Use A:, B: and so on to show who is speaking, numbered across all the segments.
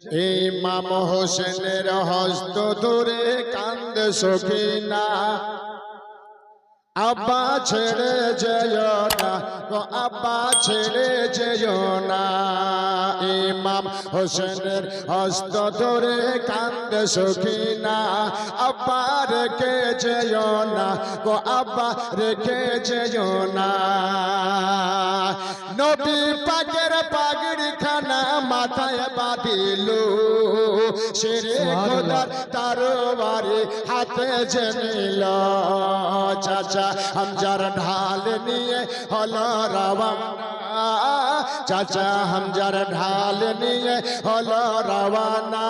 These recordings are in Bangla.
A: ইমাম হোসেনের হস্ত ধরে কান্দে সখিনা, আব্বা ছেড়ে যেও না গো, আব্বা ছেড়ে যেও না। ইমাম হোসেনের হস্ত ধরে কান্দে সখিনা, আব্বা রেখে যেও না গো, আব্বা রেখে যেও না। নবী পাকের পাগড়ি খানা মাথায় বাঁধিল, শেরে খোদার তরবারি হাতে নিল। চাচা হামজার ঢাল নিয়ে হলো রওয়ানা, চাচা হামজার ঢাল নিয়ে হলো রওয়ানা।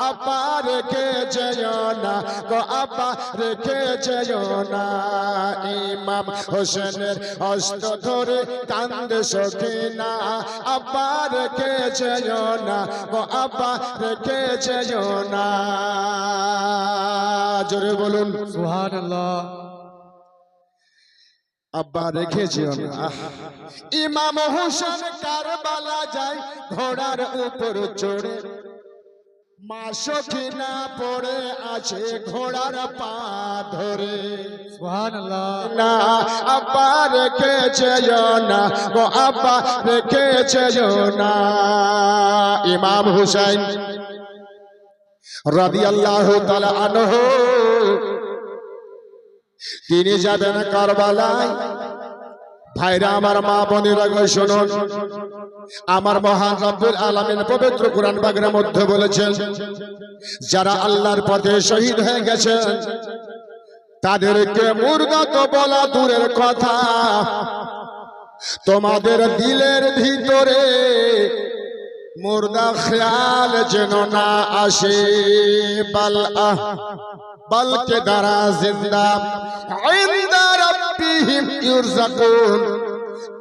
A: আব্বা রেখে যেও না গো, আব্বা রেখে যেও না। ইমাম হোসেনের হস্ত ধরে কান্দে সখিনা, আব্বা রেখে যেও না গো, আব্বা রেখে যেও না। জোরে বলুন
B: সুবহানাল্লাহ।
A: আব্বা রেখে যেও না। ইমাম হোসেন কারবালা যায় ঘোড়ার উপর চড়ে, মা সখিনা পড়ে আছে ঘোড়ার পা ধরে।
B: সুবহানাল্লাহ।
A: না আব্বা রেখে যেও না গো, আব্বা রেখে যেও না। ইমাম হুসাইন রাদিয়াল্লাহু তাআলা আনহু তিনি যাবেন কারবালায়। ভাইরা আমার, মা বোনেরা গো শুনুন, আমার মহান রব্বুল আলামিন পবিত্র কুরআন পাকের মধ্যে বলেছেন, যারা আল্লাহর পথে শহীদ হয়ে গেছেন তাদেরকে মুর্দা তো বলা দূরের কথা, তোমাদের দিলের ভিতরে মুর্দা খেয়াল যেন না আসে। বলকে দারা জিন্দা ইনদা রাব্বিহিম ইরযাকুন,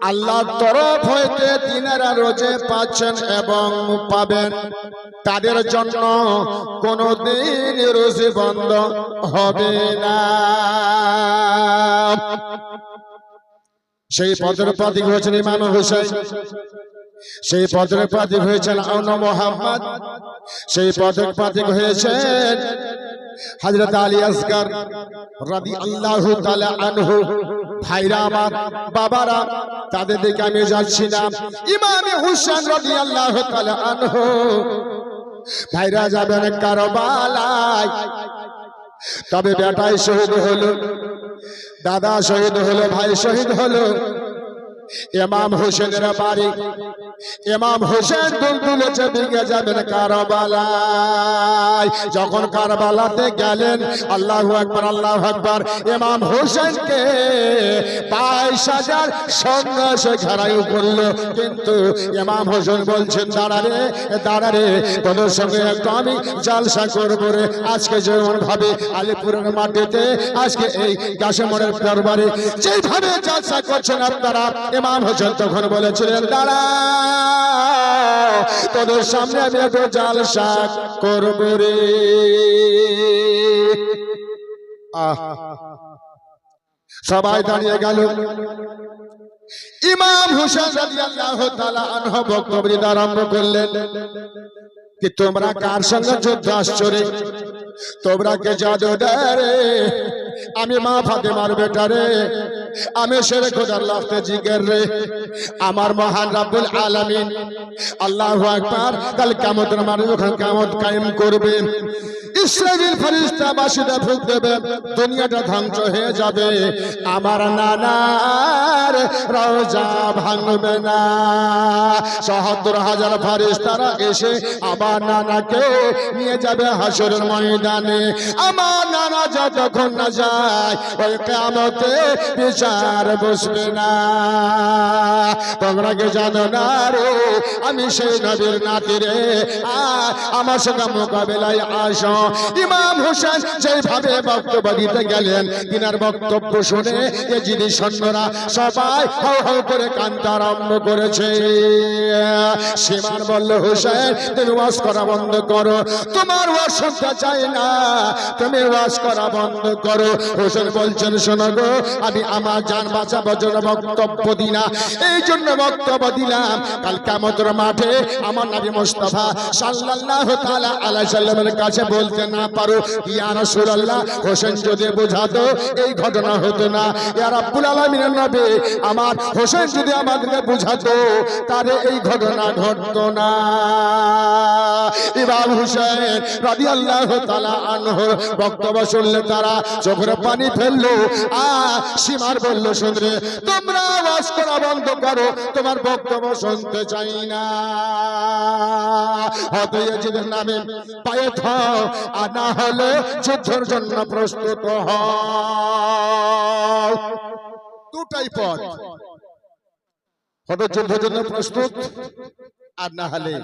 A: আল্লাহর তরফ হইতে তিনারা রোজে পাচ্ছেন এবং পাবেন, তাদের জন্য কোনদিন রোজে বন্ধ হবে না। সেই পদের প্রতীক হয়েছেন ইমাম হুসাইন, সেই পদের প্রতীক হয়েছেন আউন মোহাম্মদ, সেই পদের প্রতীক হয়েছেন হযরত আলী আসগর রাদিয়াল্লাহু তাআলা আনহু। ভাইরা আমার, বাবারা, তাদের দিকে আমি যাচ্ছি না। ইমাম হুসাইন রাদিয়াল্লাহু তাআলা আনহু ভাইরা যাবেন কারবালায়। তবে বেটাই শহীদ হলো, দাদা শহীদ হলো, ভাই শহীদ হলো। ইমাম হোসেনের বাড়ি, ইমাম হোসেন দুলদুলেছে দিকে যাবেন কারবালায়। যখন কারবালাতে গেলেন, আল্লাহু আকবার, আল্লাহু আকবার, ইমাম হোসেনকে 22,000 সন্ন্যাসী ঘেরাও করলো। কিন্তু ইমাম হোসেন বলছেন, দাঁড়ারে দাঁড়ারে, তোদের সঙ্গে একটু আমি জালসা করবো রে। আজকে যেমন ভাবে আলিপুরের মাটিতে আজকে এই কাশেমনের দরবারে যেভাবে জালসা করছেন আপনারা, ইমাম হোসেন তখন বলেছিলেন, দাঁড়া, তোদের সামনে আমি একটু জালসা করব রে। সবাই দাঁড়িয়ে গেল। ইমাম হুসাইন রাদিয়াল্লাহু তাআলা আনহু বক্তব্য দিতে আরম্ভ করলেন কি, তোমরা কার সঙ্গে যুদ্ধ আসছো রে? তোমরা কে জাদু রে? আমি মা ফাতেমার বেটা রে, আমি শেরে খোদার লাফতে জিগর রে। আমার মহান রব্বুল আলামিন আল্লাহু আকবার কাল কিয়ামতের মাঠে যখন কিয়ামত কায়েম করবে, ইসরাফিল ফেরেশতা বাঁশিতে ফুঁক দেবে, দুনিয়াটা ধ্বংস হয়ে যাবে, আমার নানার রওজা ভাঙবে না। ৭০,০০০ ফেরেশতারা এসে আবার নানাকে নিয়ে যাবে হাসরের ময়দানে। আমার নানা যতক্ষণ না যায় ওই কিয়ামতে বিচার বসবে না। তোমরা কি জানো না রে, আমি সেই নবীর নাতি রে, আমার সঙ্গে মোকাবেলায় আসো। ইমাম হোসেন যেভাবে বক্তব্য দিতে গেলেন তিনার বক্তব্য শুনে ইয়েজিদি সৈন্যরা সবাই হাউ হাউ করে কাঁদতে আরম্ভ করেছে। সীমান বলল, হোসেন তুমি ওয়াজ করা বন্ধ করো, তোমার ওয়াজ শুনতে চাই না, তুমি ওয়াজ করা বন্ধ করো। হোসেন বলছেন, শোনো গো, আমি আমার জান বাঁচাবার জন্য বক্তব্য দিলাম, এই জন্য বক্তব্য দিলাম কাল কিয়ামতের মাঠে আমার নবী মুস্তাফা সাল্লাল্লাহু তাআলা আলাইহি সাল্লামের কাছে বলতে না পারো, ইয়া রাসূলুল্লাহ, হোসেন যদি বোঝাতো এই ঘটনা হতো না। ইয়া রাব্বুল আলামিনের নবী, আমার হোসেন যদি আমাদেরকে বোঝাতো তাহলে এই ঘটনা ঘটতো না। ইমাম হোসেন রাদিয়াল্লাহু তাআলা আনহু বক্তব্য শুনলে তারা চোখের পানি ফেললো। সীমার বলল, শুনরে তোমরা ওয়াজ করা বন্ধ করো, তোমার বক্তব্য শুনতে চাই না। হতে ইয়াজিদের নামে পায়ে থাও, আর না হলে যুদ্ধের জন্য প্রস্তুত হও। দুটাই পথ, হতে যুদ্ধের জন্য প্রস্তুত, আর না হলে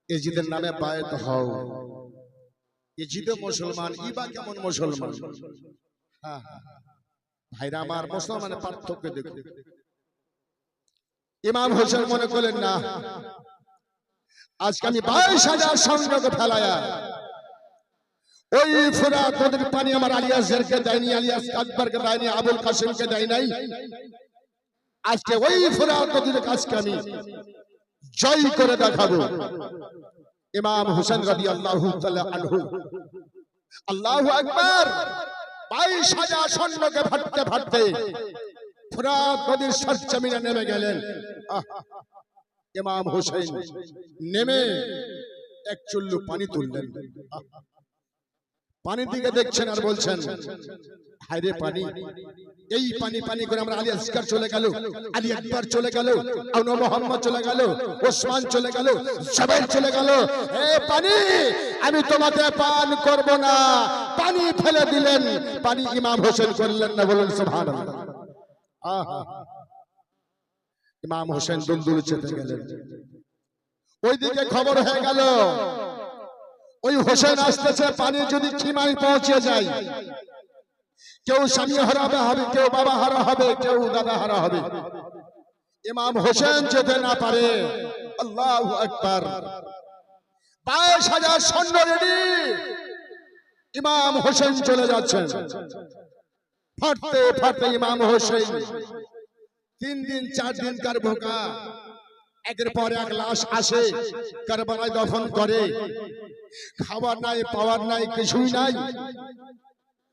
A: ইয়াজিদের নামে পায়ে হও। ইয়াজিদ মুসলমান, ইবা কেমন মুসলমান? হ্যাঁ ভাইরা আমার, মুসলমানের পার্থক্য দেখুন। ইমাম হোসেন মনে করলেন, না, আজকে আমি 22,000 সৈন্যকে ফেলায়া ওই ফুরাত নদীর পানি আমার আলিয়াসকে দেয়নি, আলিয়াস আকবরকে দেয়নি, আবুল কাসিমকে দেয় নাই, আজকে ওই ফুরাত নদীর কাজকে আমি জয় করে দেখাবো। ইমাম হোসেন রাদিয়াল্লাহু তাআলা আনহু, আল্লাহু আকবার, 22,000 সৈন্যকে ভাটতে ভাটতে ফুরাত নদীর সরজমিনে নেমে গেলেন। ইমাম হোসেন নেমে এক চুল্লু পানি তুললেন, পানির দিকে দেখছেন আর বলছেন, হায়রে পানি, এই পানি পানি করে আমরা আলী আসগার চলে গেল, আলী আকবর চলে গেল, আনু মোহাম্মদ চলে গেল, ওসমান চলে গেল, জুবাইর চলে গেল, এ পানি আমি তোমাকে পান করব না। পানি ফেলে দিলেন, পানি ইমাম হোসেন করলেন না, বলেন সুবহানাল্লাহ। ইমাম হোসেন দুলদুল চেতে গেলেন। ওইদিকে খবর হয়ে গেল ওই হোসেন আসতেছে, পানি যদি খিমায় পৌঁছে যায়, কেউ স্বামী হারাবে হবে, কেউ বাবা হারা হবে, কেউ দাদা হারা হবে। ইমাম হোসেন যেতে না পারে। আল্লাহু আকবার, 22,000 সৈন্য রেডি, ইমাম হোসেন চলে যাচ্ছেন। ফাটতে ফাটতে ইমাম হোসেন 3 দিন 4 দিনকার ভোকা, একের পর এক লাশ আসে, কারবালায় দফন করে, খাবার নাই, পাওয়ার নাই, কিছুই নাই।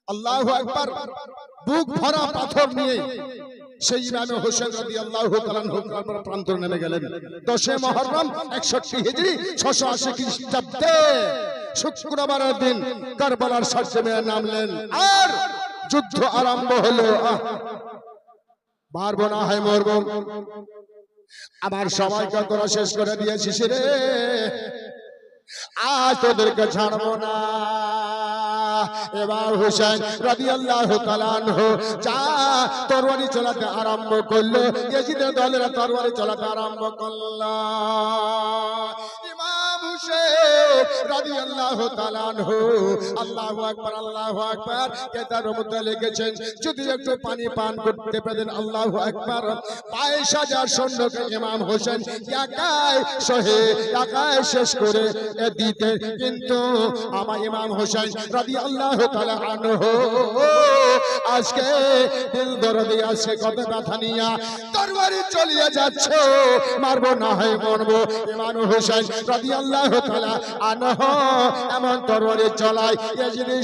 A: আল্লাহু আকবার, বুক ভরা পাথর নিয়ে সেই ইমাম হোসেন রাদিয়াল্লাহু তাআলা আনহু কারবালার প্রান্তরে নেমে গেলেন। 10 মুহররম 61 হিজরি 680 খ্রিস্টাব্দে শুক্রবারের দিন কারবালার সরজমিনে নামলেন, আর যুদ্ধ আরম্ভ হলো। মারবো না হয় মরবো, আমার সময়কে তোরা শেষ করে দিয়েছিস রে, আজ তোদেরকে ছাড়বো না। এবার হোসেন রাদিয়াল্লাহু তাআলা আনহু যা তরবারি চালাতে আরম্ভ করলো, ইয়াজিদের দলেরা তরবারি চালাতে আরম্ভ করলো। ইমাম হোসেন রাদিয়াল্লাহু তাআলা আনহু, আল্লাহু আকবার, আল্লাহু আকবার, কেতার মধ্যে লিখেছেন, যদি একটু পানি পান করতে পারেন, আল্লাহু আকবার, 22,000 সৈন্যকে ইমাম হোসেন একাই সহে, একাই শেষ করে দিতে। কিন্তু আমার ইমাম হোসেন রাদিয়াল্লাহু তাআলা আনহু আজকে দিল দরদি আছে, কত ব্যথা নিয়া তরবারি চলিয়ে যাচ্ছে, মারবো না হয় মরবো। ইমাম হোসেন রাদিয়াল্লাহু তাআলা আনহু এমন তরবারি চলায়, ইয়াজিদি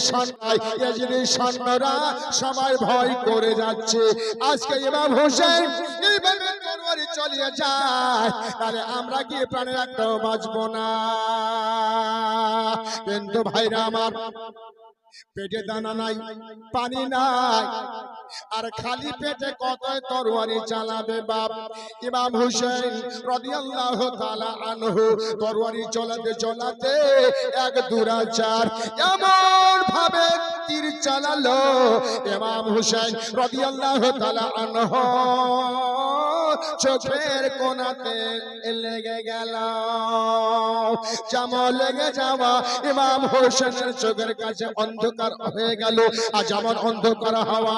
A: সৈন্যরা সবাই ভয় করে যাচ্ছে। আজকে ইমাম হোসেন এইভাবে তরবারি চলিয়ে যায়, তাহলে আমরা কি প্রাণের একটাও বাঁচবো না? কিন্তু ভাইরা আমার, পেটে দানা নাই, পানি নাই, আর খালি পেটে কত তরবারি চালাবে বাপ। ইমাম হোসেন রাদিয়াল্লাহু তাআলা আনহু তরবারি চালাতে চালাতে এক দুরাচার এমন ভাবে তীর চালালো, ইমাম হোসেন রাদিয়াল্লাহু তাআলা আনহু চোখের কোণাতে লেগে গেল। যেমন লেগে যাওয়া ইমাম হোসেনের চোখের কাছে অন্ধকার হয়ে গেল। আর যেমন অন্ধকার হওয়া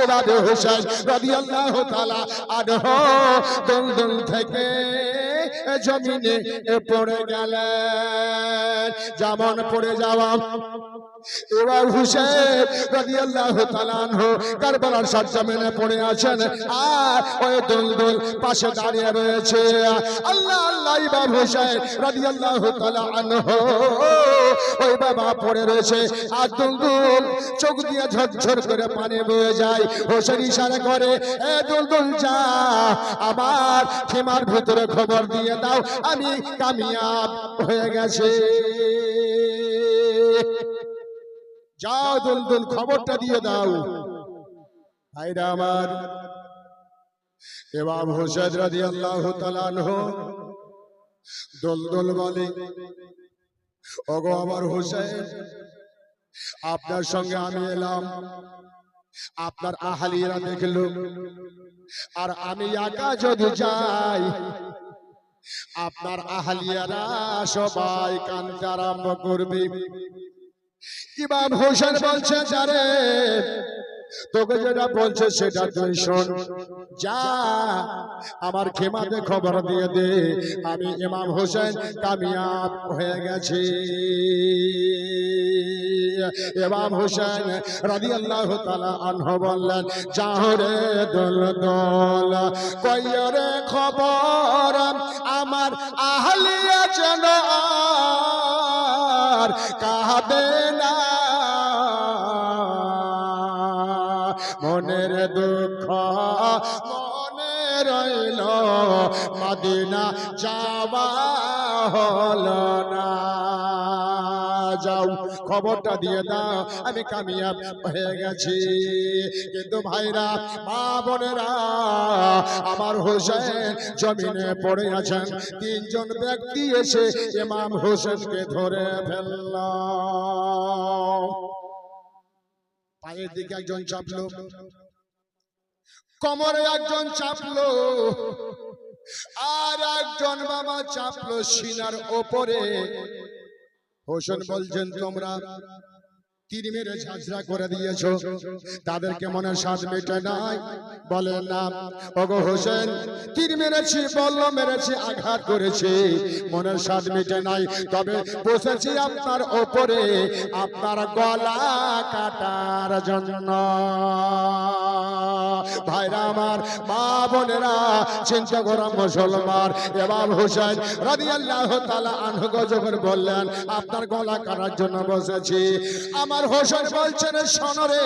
A: এভাবে হোসেন রাদিয়াল্লাহু তাআলা আনহু দলদল থেকে জমিনে পড়ে গেলেন। যেমন পড়ে যাওয়া এবার হুসেন রাদিয়াল্লাহু তাআলা আনহু কারবালার সরজমিনে পড়ে আছেন, আর ওই দুলদুল পাশে দাঁড়িয়ে রয়েছে। আল্লাহ আল্লাহ, ইমাম হুসেন রাদিয়াল্লাহু তাআলা আনহু ওই বাবা পড়ে রয়েছে, আর দুলদুল চোখ দিয়ে ঝরঝর করে পানি বয়ে যায়। হোসেন ইশারা করে, এ দুলদুল যা, আমার খেমার ভিতরে খবর দিয়ে দাও আমি কামিয়াব হয়ে গেছি। যাও দুলদুল, খবরটা দিয়ে দাও। ভাইরা আমার, ইমাম হোসেন রাদিয়াল্লাহু তাআলা আনহু দুলদুল বলে, ওগো আমার হোসেন, আপনার সঙ্গে আমি এলাম, আপনার আহালিরা দেখলো, আর আমি একা যদি যাই আপনার আহালিয়ারা সবাই কাঁদতে আরম্ভ করবে। ইমাম হোসেন বলছে, যারে তোকে যেটা বলছে সেটা তুই শোন, যা আমার খেমাতে খবর দিয়ে দে আমি ইমাম হোসেন কামিয়াব হয়ে গেছি। ইমাম হোসেন রাদিয়াল্লাহু তাআলা আনহু বললেন, যাও রে দুলদুল, কইও রে খবর আমার আহলিয়া যেন আর কাঁদে না, মনের দুঃখ মনে রইল, মদিনা যাওয়া হলো না। যাও খবরটা দিয়ে দাও আমি কামিয়াব হয়ে গেছি। কিন্তু ভাইরা, মা বোনেরা, আমার হোসেন জমিনে পড়ে আছেন। তিনজন ব্যক্তি এসে ইমাম হোসেনকে ধরে ফেলল। পায়ের দিকে একজন চাপলো, কোমরে একজন চাপলো, আর একজন বাবা চাপলো সিনার ওপরে। হোসেন বলছেন, তোমরা তীর মেরে ঝাঁঝরা করে দিয়েছো, তাদেরকে মনে স্বাদ মেটে নাই? বলে না। ওগো হোসেন, তীর মেরেছি, বল্ল মেরেছি, আঘাত করেছি, মনের স্বাদ মেটে নাই, তবে বসেছি আপনার ওপরে আপনার গলা কাটার জন্য। ভাইরা আমার, মা বোনেরা, চিন্তা করা মুসলমান, ইমাম হোসেন রাদিয়াল্লাহু তাআলা আনহু যখন বললেন আপনার গলা কাটার জন্য বসেছি, আমার হোসেন বলছেন, শোনো রে,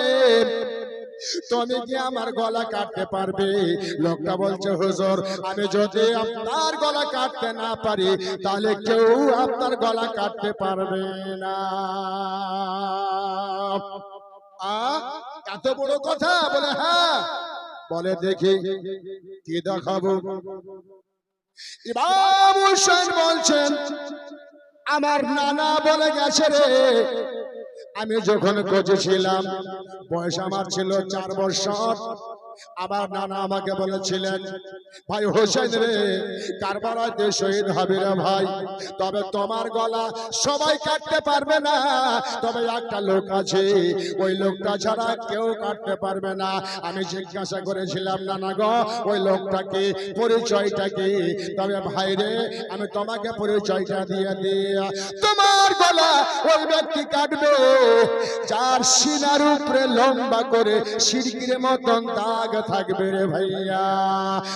A: তুমি কি আমার গলা কাটতে পারবে? লোকটা বলছে, হুজুর, আমি যদি আপনার গলা কাটতে না পারি তাহলে কেউ আপনার গলা কাটতে পারবে না। এত বড় কথা? বলে হ্যাঁ। বলে দেখি কি দেখাবো? ইমাম হোসেন বলছেন, আমার নানা বলে গেছে রে, আমি যখন কোচে ছিলাম, বয়স আমার ছিল 4 বছর, আমার নানা আমাকে বলেছিলেন, ভাই হোসেন রে, কারবালাতে শহীদ হবে রে ভাই, তবে তোমার গলা সবাই কাটতে পারবে না, তবে একটা লোক আছে, ওই লোকটা ছাড়া কেউ কাটতে পারবে না। আমি জিজ্ঞাসা করেছিলাম, নানা গো, ওই লোকটাকে, পরিচয়টা কি? তবে ভাই রে, আমি তোমাকে পরিচয়টা দিয়ে দিই, তোমার গলা ওই ব্যক্তি কাটবে যার সিনার উপরে লম্বা করে সিরকির মতন দাগ থাকবে রে ভাইয়া।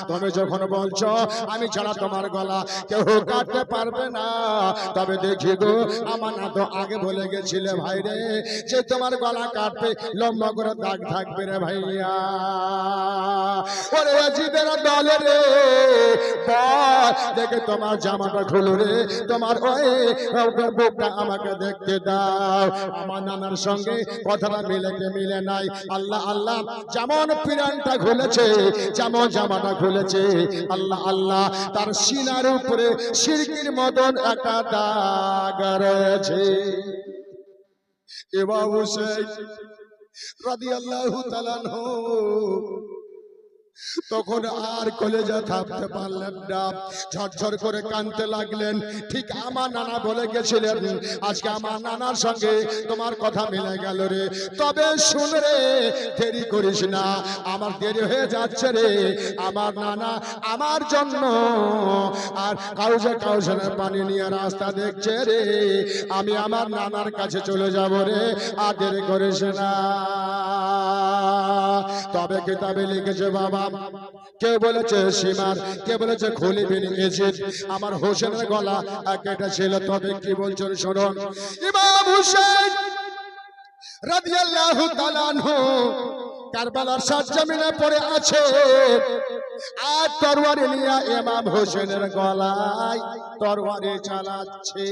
A: তুমি যখন বলছো আমি ছাড়া তোমার গলা কেউ কাটতে পারবে না, তবে দেখি গো, আমার না তো আগে বলে গেছিলে ভাই রে, যে তোমার গলা কাটবে লম্বা করে দাগ থাকবে রে ভাইয়া। ওরে জীবের দলে রে, দেখে তোমার জামাটা খুলো রে, তোমার ওই বুকটা আমাকে দেখতে দাও। আমার নানার সঙ্গে কথাটা মিলে নাই। আল্লাহ আল্লাহ, যেমন পিরানটা খুলেছে, যেমন জামাটা খুলেছে, আল্লাহ আল্লাহ, তার সিনার উপরে শিরকির মতন একটা দাগ রয়েছে। ইমাম হোসেন রাদিয়াল্লাহু তাআলা আনহু তখন আর কলেজা থাকতে পারলেন না, ঝরঝর করে কাঁদতে লাগলেন। ঠিক আমার নানা বলে গেছিলেন, আজকে আমার নানার সঙ্গে তোমার কথা মিলে গেল রে। তবে শুন রে, দেরি করিস না, আমার দেরি হয়ে যাচ্ছে রে। আমার নানা আমার জন্য আর কাউজের পানি নিয়ে রাস্তা দেখছে রে। আমি আমার নানার কাছে চলে যাব রে, আর দেরি করিস না। তবে কিতাবে লিখেছে বাবা, কে বলেছে সীমার, কে বলেছে খলি বিন ইয়াজিদ আমার হোসেনের গলা কেটে ছিল। তবে কি বলছেন শুনুন, ইমাম হুসাইন রাদিয়াল্লাহু তাআলা আনহু কারবালার সরজমিনে পড়ে আছে, আর তরবারি নিয়ে ইমাম হোসেনের গলায় তরবারি চালাচ্ছে।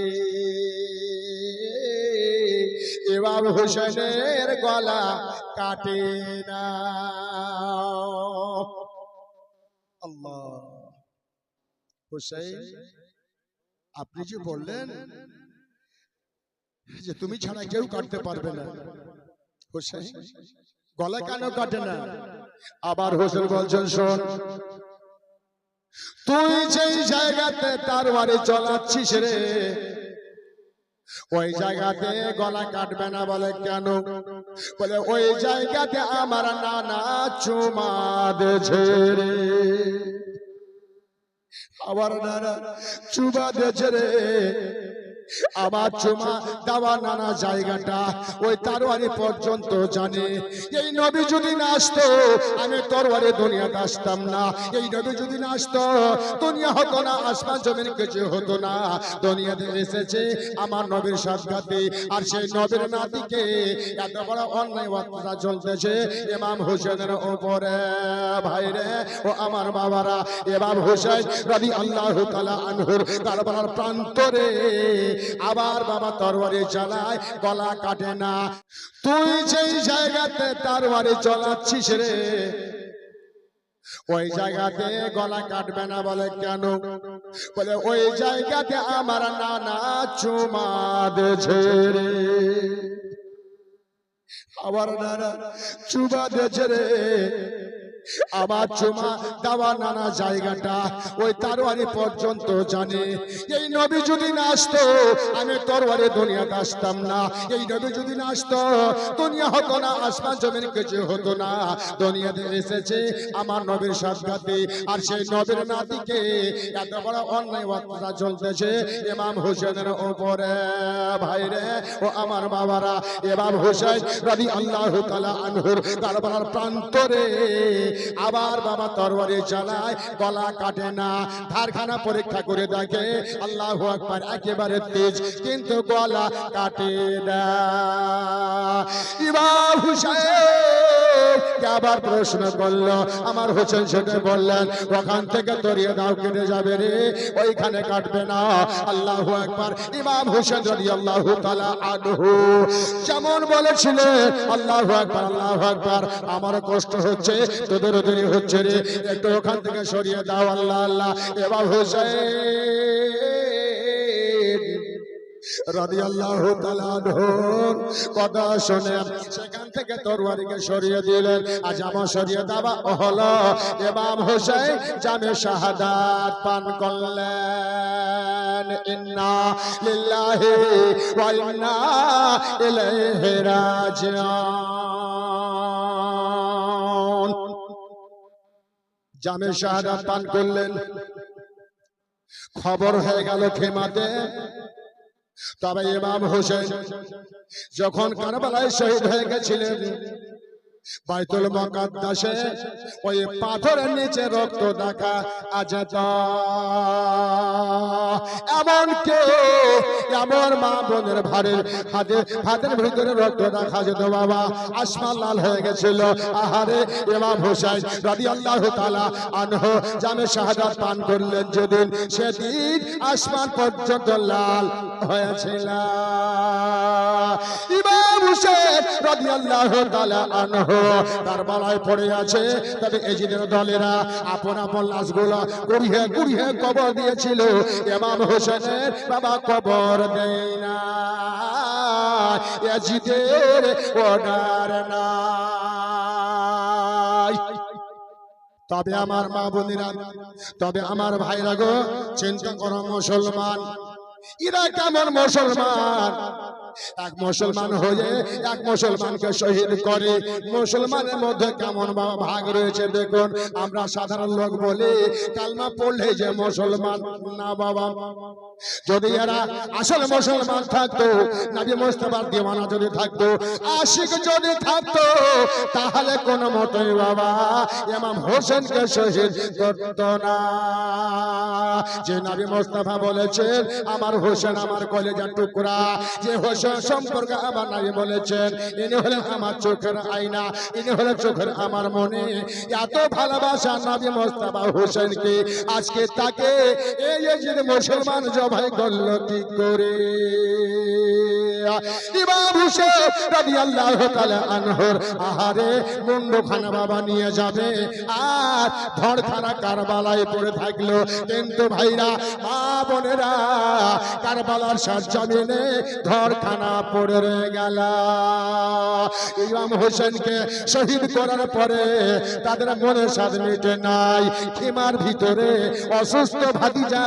A: ইমাম হোসেনের গলা কাটে না। আল্লাহ, হোসেন আপনি যে বললেন যে তুমি ছাড়া কেউ কাটতে পারবে না, হোসেন গলা কেন কাটে না? আবার হোসেন বলছেন, শোন, তুই যেই জায়গাতে তরবারি চালাচ্ছিস রে, ওই জায়গাতে গলা কাটবে না। বলে কেন? বলে ওই জায়গাতে আমার নানা চুমা দিয়েছে রে, আমার নানা চুমা দিয়েছে রে। আমার চুমা দেওয়া নানা জায়গাটা ওই তরবারি পর্যন্ত জানে। এই নবী যদি না আসতো আমি তরবারি দুনিয়াতে আসতাম না। এই নবী যদি না আসতো দুনিয়া হতো না, আসমান জমিন কিছু হতো না। দুনিয়াতে এসেছে আমার নবীর সাথে, আর সেই নবীর নাতিকে এত বড় অন্যায় অত্যাচার চলতেছে ইমাম হোসেনের উপরে। ভাইরে ও আমার বাবারা, ইমাম হোসেন রাদিয়াল্লাহু তাআলা আনহুর কারবালার প্রান্তরে আবার বাবা তরবারি চালায়, গলা কাটে না। তুই যেই জায়গাতে তরবারি চালাচ্ছিস রে, ওই জায়গাতে গলা কাটবে না। বলে কেন? বলে ওই জায়গাতে আমার নানা চুমা দিয়েছে রে, আমার নানা চুমা দিয়েছে রে। আমার চুমা দেওয়া নানা জায়গাটা ওই তরবারি পর্যন্ত জানে। এই নবী যদি না আসতো আমি তরবারি দুনিয়াতে আসতাম না। এই নবী যদি না আসতো দুনিয়া হতো না, আসমান জমিন কিছু হতো না। দুনিয়াতে এসেছে আমার নবীর সাথে, আর সেই নবীর নাতিকে এত বড় অন্যায় অত্যাচার চলতেছে ইমাম হোসেনের উপরে। ভাইরে ও আমার বাবারা, ইমাম হোসেন রাদিয়াল্লাহু তাআলা আনহুর কারবালার প্রান্তরে আবার বাবা তরবারি চালায়, গলা কাটে না। ধারখানা পরীক্ষা করে দেখে, আল্লাহু আকবার, একেবারে তেজ, কিন্তু গলা কাটে না। ইমাম হুসাইন আবার প্রশ্ন করলো, আমার হোসেন সেটা বললেন, ওখান থেকে তরিয়ে দাও, কেটে যাবে রে, ওইখানে কাটবে না। আল্লাহু আকবার। ইমাম হোসেন রাদিয়াল্লাহু তাআলা আনহু যেমন বলেছিলেন, আল্লাহু আকবার, আল্লাহু আকবার, আমার কষ্ট হচ্ছে, তোদের দেরি হচ্ছে রে, একটু ওখান থেকে সরিয়ে দাও। আল্লাহ আল্লাহ। ইমাম হোসেন রাদিয়াল্লাহু তাআলা আনহুর কথা শুনে সেখান থেকে তরবারিকে সরিয়ে দিলেন। আজ আমার সরিয়ে দেওয়া হলো। ইমাম হোসেন জামে শাহাদাত পান করলেন। ইন্না লিল্লাহি ওয়া ইন্না ইলাইহি রাজিউন। জামে শাহাদাত পান করলেন। খবর হয়ে গেল খেমাতে। তবে ইমাম হোসেন যখন কারবালায় শহীদ হয়ে গেছিলেন, বাইতুল মুকাদ্দাসে ওই পাথরের নিচে রক্ত দেখা যেত। এমন কে, এমন মা বোনের হাতের ভিতরে রক্ত দেখা যেত বাবা, আসমান লাল হয়ে গেছিল। আহারে, ইমাম হোসেন রাদিয়াল্লাহু তাআলা আনহু জামে শাহাদাত পান করলেন যেদিন, সেদিন আসমান পর্যন্ত লাল হয়েছিল। ইমাম হোসেন রাদিয়াল্লাহু তাআলা আনহু কারবালায় পড়ে আছে। তবে এজিদের দলেরা আপন আপন লাশগুলো গুড়িয়ে গুড়িয়ে কবর দিয়েছিল। ইমাম হোসেনের বাবা কবর দেয় না, এজিদের অর্ডার নাই। তবে আমার মা বোনেরা, তবে আমার ভাইরা গো, চিন্তা করো মুসলমান, এরা কেমন মুসলমান? এক মুসলমান হয়ে এক মুসলমানকে শহীদ করে। মুসলমানের মধ্যে কেমন বাবা ভাগ রয়েছে দেখুন। আমরা সাধারণ লোক বলি কালমা পড়লে যে মুসলমান, না বাবা। যদি এরা আসল মুসলমান থাকতো, নবী মুস্তাফার দিওয়ানা যদি থাকতো, আশিক যদি থাকতো, তাহলে কোন মতেই বাবা ইমাম হোসেনকে শহীদ করত না। যে নবী মুস্তাফা বলেছেন আমার হোসেন আমার কলেজার টুকরা, যে হোসেন সম্পর্কে আমার নবী বলেছেন ইনি হলেন আমার চোখের আয়না, ইনি হলেন চোখের আমার মনে। এত ভালোবাসা নবী মুস্তাফা হোসেনকে, আজকে তাকে এই যে মুসলমান জবাই করলো কি করে? ইমাম হোসেন রাদিয়াল্লাহু তাআলা আনহুর আহারে মুন্ডখানা বাবা নিয়ে যাবে আর ধড়খানা কারবালায় পড়ে থাকলো। কিন্তু ভাইরা মা বোনেরা, কারবালার সরজমিনে ধড়খানা পড়ে রয়ে গেল। ইমাম হোসেনকে শহীদ করার পরে তাদের মনে স্বাদ মিটে নাই। খিমার ভিতরে অসুস্থ ভাতিজা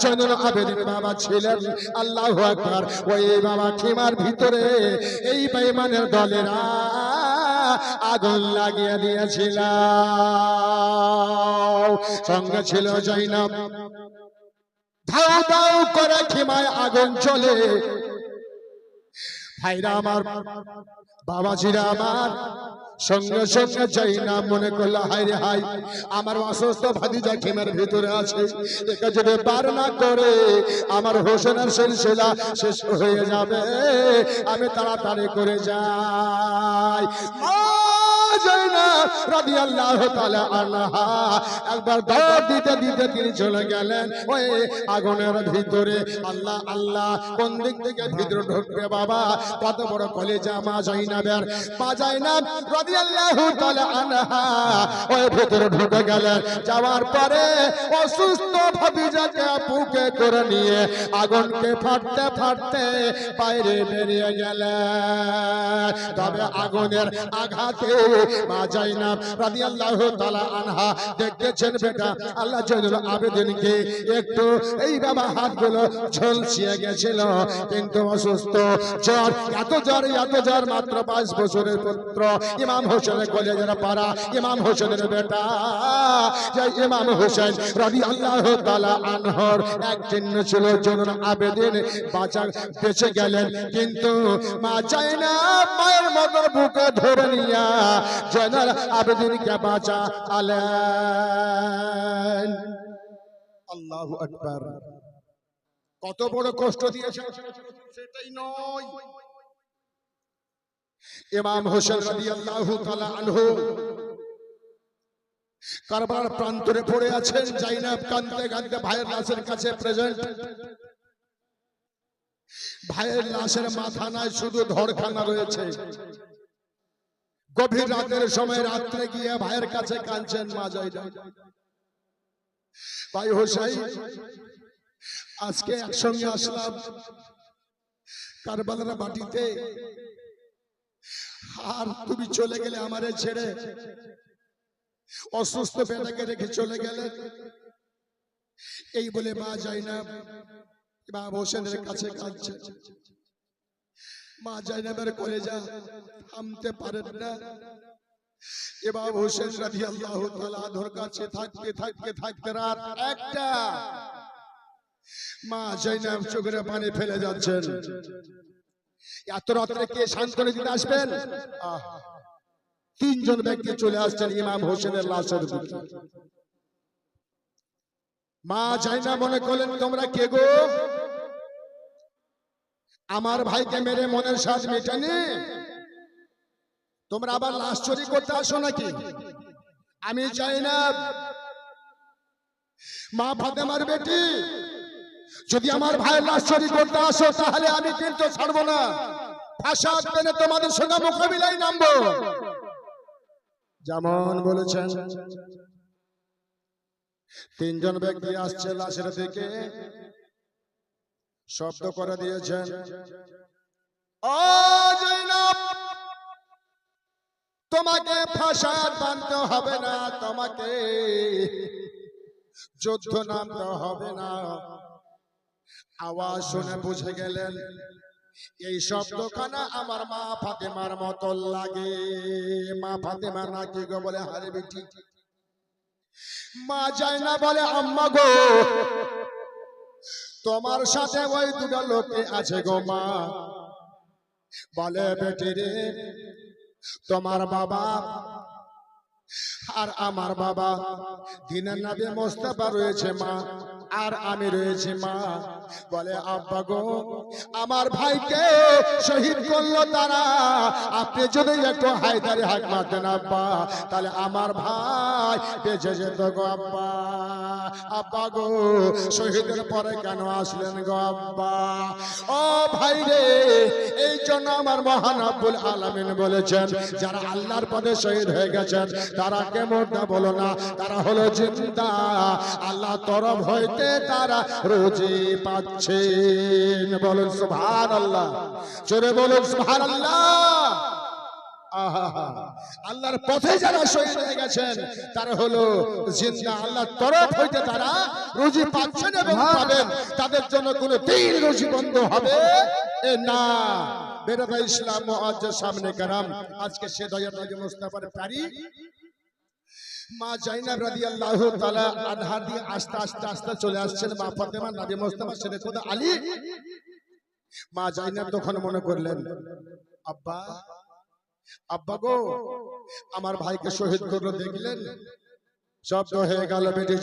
A: জয়নুল আবেদিন বাবা ছিলেন, আল্লাহু আকবার। ওই বাবা খিমার ভিতরে এই বেঈমানের দলেরা আগুন লাগিয়ে দিয়েছিল। সঙ্গে ছিল জয়নাব। ধাউ ধাউ করে খিমায় আগুন চলে। ভাইরা আমার, বাবাজিরা আমার, সঙ্গে সঙ্গে জয়নাব মনে করলো হায় রে হায়, আমার অসুস্থ ভাতিজা খিমার ভিতরে আছে, একে যদি পার না করে আমার হোসেনের সিলসিলা শেষ হয়ে যাবে, আমি তাড়াতাড়ি করে যাই। জয়নাব রাদিয়াল্লাহু তাআলা আনহা একবার দৌড় দিতে দিতে তিনি চলে গেলেন ওই আগুনের ভিতরে। আল্লাহ আল্লাহ, কোন দিক থেকে ভিতরে ঢুকবে বাবা? কত বড় কলেজা মা জয়নাবের। মা জয়নাব রাদিয়াল্লাহু তাআলা আনহা ওই ভিতরে ঢুকে গেলেন। যাওয়ার পরে অসুস্থ ভাতিজাকে বুকে করে নিয়ে আগুনকে ফাটতে ফাটতে বাইরে বেরিয়ে গেলেন। তবে আগুনের আঘাতে মা জয়নাব রাদিয়াল্লাহু তাআলা আনহা দেখতেছেন বেটা আল্লাহ জয়নুল আবেদিনকে একটু এই বাবা হাতগুলো ঝলসিয়ে গেছিল, কিন্তু অসুস্থ, জ্বর, এত জ্বর, মাত্র 5 বছরের পুত্র ইমাম হোসেনের কলেজের পাড়া ইমাম হোসেনের বেটা যে ইমাম হোসেন রাদিয়াল্লাহু তাআলা আনহুর এক চিহ্ন ছিল জয়নুল আবেদিন বেঁচে গেলেন। কিন্তু মা জয়নাব মায়ের মতো বুকে ধরে নিয়া জয়নুল আবেদিনকে বাঁচালেন। আল্লাহু আকবার। কত বড় কষ্ট দিয়েছে সেটাই নয়। ইমাম হোসেন রাদিয়াল্লাহু তাআলা আনহু কারবালার প্রান্তরে পড়ে আছেন। জয়নাব কাঁদতে কাঁদতে ভাইয়ের লাশের কাছে প্রেজেন্ট। ভাইয়ের লাশের মাথা নাই, শুধু ধড়খানা রয়েছে। গভীর রাতের সময় রাত্রে গিয়ে ভাইয়ের কাছে কাঁদছেন মা জয়নাব। ভাই হোসেন, আজকে একসঙ্গে আসলাম কারবালার মাটিতে, আর তুমি চলে গেলে আমারে ছেড়ে, অসুস্থ বেটাকে রেখে চলে গেলে। এই বলে মা জয়নাব ইমাম হোসেনের কাছে কাঁদছে। মা জয়নাবের কলেজা থামতে পারেন না। ইমাম হোসেন রাদিয়াল্লাহু তাআলা আনহুর কাছে থাকতে থাকতে থাকতে রাত 1টা। মা জয়নাব চোখের পানি ফেলে যাচ্ছেন। এত রাত্রে কে সান্ত্বনা দিতে আসবেন? 3 জন ব্যক্তি চলে আসছেন ইমাম হোসেনের লাশের দিকে। মা জয়নাব মনে করলেন তোমরা কে গো? আমার ভাইকে মেরে মনের স্বাদ মেটানি, তোমরা আবার লাশ চুরি করতে আসো নাকি? আমি জয়নাব, মা ফাতেমার বেটি, যদি আমার ভাইয়ের লাশ চুরি করতে আসো তাহলে আমি কিন্তু ছাড়বো না, ফাঁসাদ পেনে তোমাদের সঙ্গে মোকাবিলায় নামবো। যেমন বলেছেন। 3 জন ব্যক্তি আসছে লাশের দিকে, শব্দ করে দিয়েছেন, ও জয়নাব, তোমাকে ফাঁসার বানতে হবে না, তোমাকে যুদ্ধ নামতে হবে না। আওয়াজ শুনে বুঝে গেলেন এই শব্দখানা আমার মা ফাতেমার মতো লাগে। মা ফাতেমা নাকি গো বলে হারে বেটি। মা যায় না বলে আম্মা গো তোমার সাথে ওই দুটো লোকে আছে গো মা। বলে বেটি রে তোমার বাবা আর আমার বাবা দিনের নবী মোস্তফা রয়েছে মা, আর আমি রয়েছি মা। বলে আব্বা গো আমার ভাইকে শহীদ করলো তারা, আপনি যদি একটু হায়দারি হাক মারতেন আব্বা তাহলে আমার ভাই বেঁচে যেত গো আব্বা। আব্বা গো শহীদের পরে কেন আসলেন গো আব্বা? ও ভাই রে, এই জন্য আমার মহান রব্বুল আলামিন বলেছেন যারা আল্লাহর পথে শহীদ হয়ে গেছেন তারা কে মুর্দা বলো না, তারা হলো জিন্দা। আল্লাহ তরফ হইতে তারা রুজি পাচ্ছেন। বলুন সুবহানাল্লাহ, জোরে বলুন সুবহানাল্লাহ। আল্লাহর পথে যারা শহীদ হয়ে গেছেন তারা হলো জিন্দা, আল্লাহর তরফ হইতে তারা রুজি পাচ্ছেন এবং পাবেন। তাদের জন্য কোনো দিন রুজি বন্ধ হবে না। বেরাদা ইসলাম মুআজ্জাজ সামনে কারাম, আজকে সে দয়ার নবী মুস্তাফার তারিখ মা জাইনাব রাদিয়াল্লাহু তাআলা আনহা দিয়ে আস্তে আস্তে আস্তে চলে আসছেন মা ফাতেমা নবী মুস্তাফা ছেলে খোদা আলী। মা জাইনাব তখন মনে করলেন আব্বা আব্বা গো আমার ভাইকে শহীদ করলো, দেখলেন শব্দ হয়ে গেল বেটি